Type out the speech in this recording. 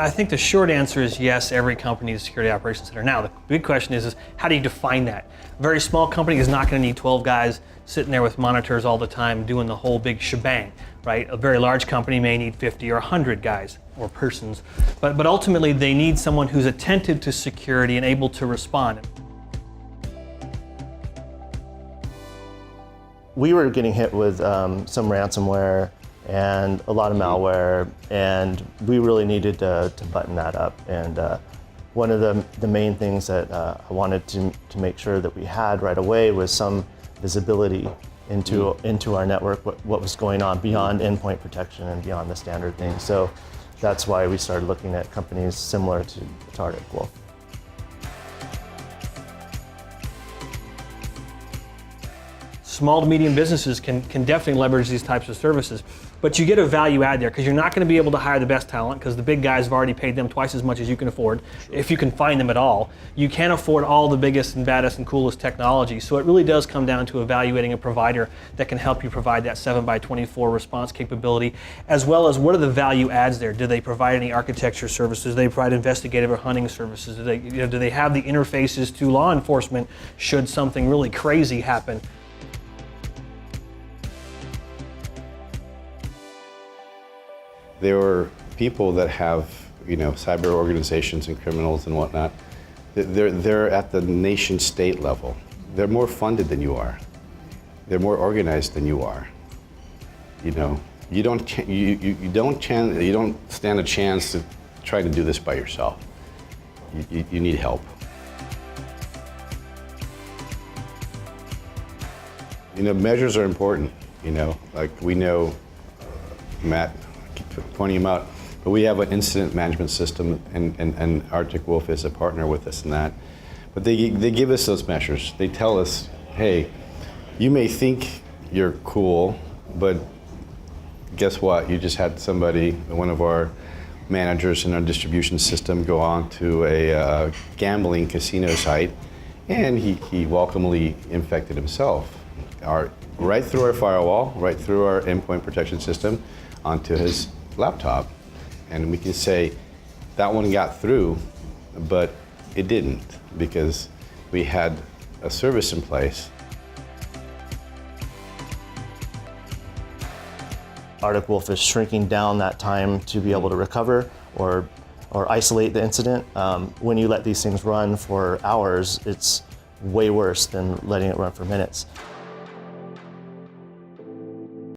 I think the short answer is yes, every company is a security operations center. Now, the big question is how do you define that? A very small company is not going to need 12 guys sitting there with monitors all the time doing the whole big shebang, right? A very large company may need 50 or 100 guys or persons, but ultimately they need someone who's attentive to security and able to respond. We were getting hit with some ransomware and a lot of malware, and we really needed to button that up. And one of the main things that I wanted to make sure that we had right away was some visibility into our network, what was going on beyond endpoint protection and beyond the standard things. So that's why we started looking at companies similar to ArcticWolf. Small to medium businesses can definitely leverage these types of services, but you get a value add there because you're not going to be able to hire the best talent because the big guys have already paid them twice as much as you can afford, if you can find them at all. You can't afford all the biggest and baddest and coolest technology, so it really does come down to evaluating a provider that can help you provide that 7x24 response capability, as well as what are the value adds there. Do they provide any architecture services? Do they provide investigative or hunting services? Do they have the interfaces to law enforcement should something really crazy happen? There are people that have, cyber organizations and criminals and whatnot. They're at the nation state level. They're more funded than you are. They're more organized than you are. You don't stand a chance to try to do this by yourself. You need help. Measures are important. Like we know, Matt. Pointing them out, but we have an incident management system, and ArcticWolf is a partner with us in that. But they give us those measures. They tell us, hey, you may think you're cool, but guess what? You just had somebody, one of our managers in our distribution system, go on to a gambling casino site, and he welcomely infected himself. Right through our firewall, right through our endpoint protection system, onto his laptop, and we can say that one got through, but it didn't because we had a service in place. ArcticWolf is shrinking down that time to be able to recover or isolate the incident. When you let these things run for hours, it's way worse than letting it run for minutes.